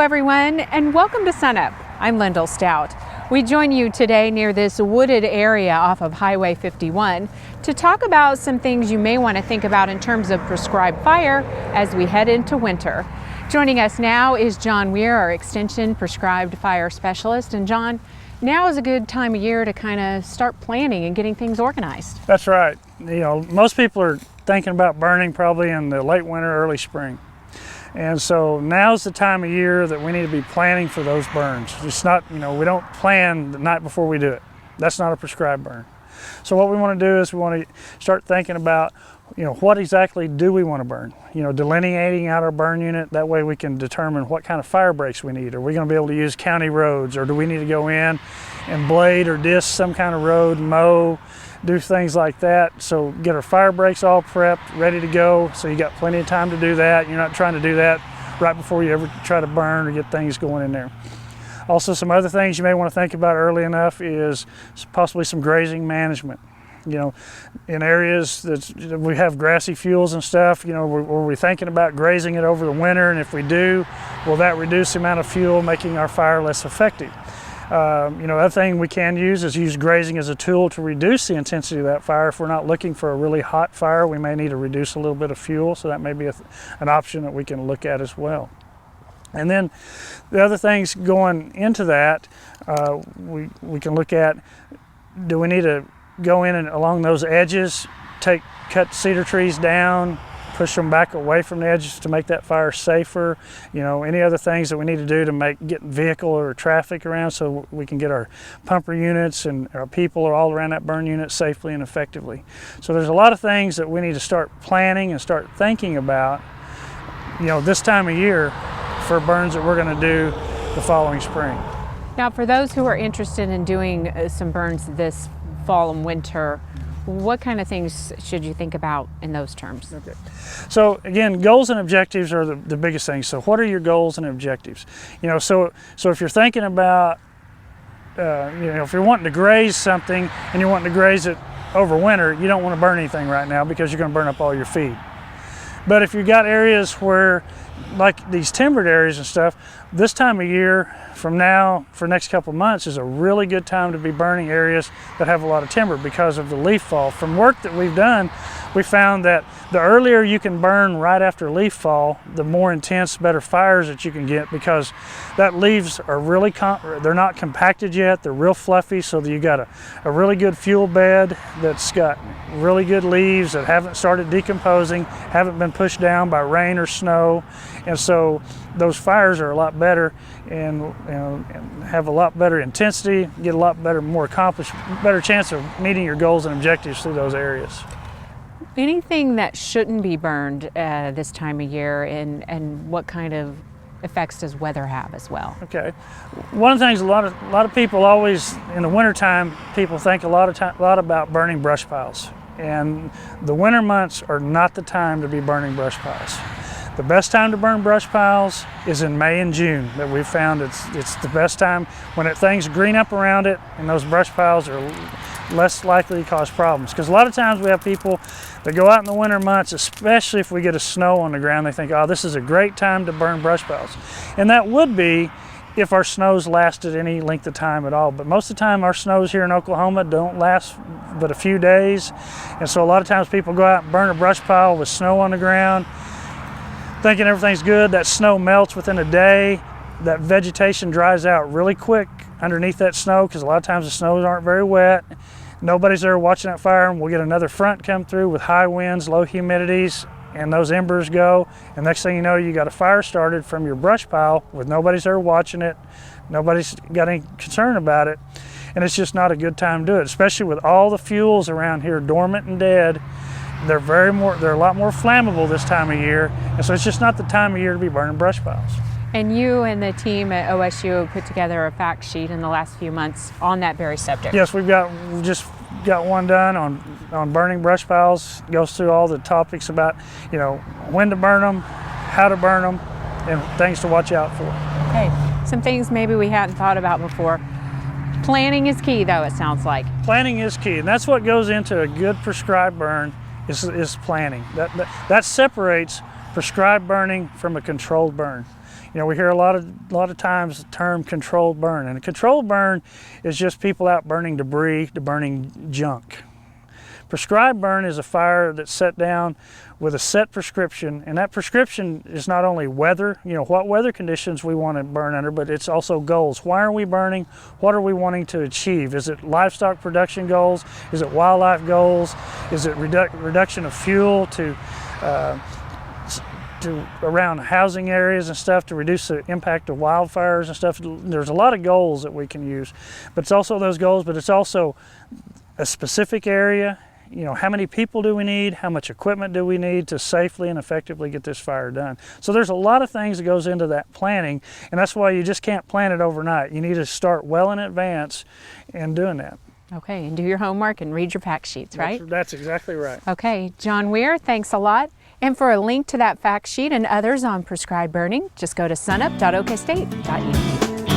everyone, and welcome to Sunup. I'm Lyndall Stout. We join you today near this wooded area off of Highway 51 to talk about some things you may want to think about in terms of prescribed fire as we head into winter. Joining us now is John Weir, our Extension Prescribed Fire Specialist. And John, now is a good time of year to kind of start planning and getting things organized. That's right. You know, most people are thinking about burning probably in the late winter, early spring. And so now's the time of year that we need to be planning for those burns. It's not, we don't plan the night before we do it. That's not a prescribed burn. So what we want to do is we want to start thinking about, what exactly do we want to burn? Delineating out our burn unit. That way we can determine what kind of fire breaks we need. Are we going to be able to use county roads, or do we need to go in and blade or disc some kind of road, mow, do things like that? So get our fire breaks all prepped, ready to go, so you got plenty of time to do that. You're not trying to do that right before you ever try to burn or get things going in there. Also, some other things you may want to think about early enough is possibly some grazing management. In areas that we have grassy fuels and stuff, were we thinking about grazing it over the winter? And if we do, will that reduce the amount of fuel, making our fire less effective? Other thing we can use is use grazing as a tool to reduce the intensity of that fire. If we're not looking for a really hot fire, we may need to reduce a little bit of fuel, so that may be an option that we can look at as well. And then the other things going into that, we can look at, do we need to go in and along those edges, cut cedar trees down, push them back away from the edges to make that fire safer? Any other things that we need to do to get vehicle or traffic around so we can get our pumper units and our people are all around that burn unit safely and effectively. So there's a lot of things that we need to start planning and start thinking about, this time of year for burns that we're going to do the following spring. Now, for those who are interested in doing some burns this fall and winter, what kind of things should you think about in those terms? Okay. So again, goals and objectives are the biggest things. So what are your goals and objectives? So if you're thinking about, if you're wanting to graze something and you're wanting to graze it over winter, you don't want to burn anything right now because you're going to burn up all your feed. But if you've got areas where, like these timbered areas and stuff, this time of year from now for the next couple of months is a really good time to be burning areas that have a lot of timber because of the leaf fall. From work that we've done, we found that the earlier you can burn right after leaf fall, the more intense, better fires that you can get, because that leaves are really, they're not compacted yet, they're real fluffy, so that you got a really good fuel bed that's got really good leaves that haven't started decomposing, haven't been pushed down by rain or snow, and so those fires are a lot better and have a lot better intensity, get a lot better, more accomplished, better chance of meeting your goals and objectives through those areas. Anything that shouldn't be burned this time of year, and what kind of effects does weather have as well? Okay, one of the things a lot of people always in the wintertime, people think a lot about burning brush piles, and the winter months are not the time to be burning brush piles. The best time to burn brush piles is in May and June. That we've found it's the best time when things green up around it, and those brush piles are less likely to cause problems. Because a lot of times we have people that go out in the winter months, especially if we get a snow on the ground, they think, oh, this is a great time to burn brush piles. And that would be if our snows lasted any length of time at all. But most of the time our snows here in Oklahoma don't last but a few days. And so a lot of times people go out and burn a brush pile with snow on the ground, thinking everything's good. That snow melts within a day. That vegetation dries out really quick underneath that snow, because a lot of times the snows aren't very wet. Nobody's there watching that fire, and we'll get another front come through with high winds, low humidities, and those embers go, and next thing you know, you got a fire started from your brush pile with nobody's there watching it, nobody's got any concern about it, and it's just not a good time to do it, especially with all the fuels around here dormant and dead. They're a lot more flammable this time of year, and so it's just not the time of year to be burning brush piles. And you and the team at OSU put together a fact sheet in the last few months on that very subject. Yes, we just got one done on burning brush piles. It goes through all the topics about, when to burn them, how to burn them, and things to watch out for. Okay, some things maybe we hadn't thought about before. Planning is key, though, it sounds like. Planning is key, and that's what goes into a good prescribed burn is planning. That separates prescribed burning from a controlled burn. You know, we hear a lot of times the term controlled burn, and a controlled burn is just people out burning debris, burning junk. Prescribed burn is a fire that's set down with a set prescription, and that prescription is not only weather, you know, what weather conditions we want to burn under, but it's also goals. Why are we burning? What are we wanting to achieve? Is it livestock production goals? Is it wildlife goals? Is it reduction of fuel to around housing areas and stuff to reduce the impact of wildfires and stuff? There's a lot of goals that we can use, but it's also those goals, but it's also a specific area. You know, how many people do we need? How much equipment do we need to safely and effectively get this fire done? So there's a lot of things that goes into that planning, and that's why you just can't plan it overnight. You need to start well in advance in doing that. Okay, and do your homework and read your fact sheets, right? That's exactly right. Okay, John Weir, thanks a lot. And for a link to that fact sheet and others on prescribed burning, just go to sunup.okstate.edu.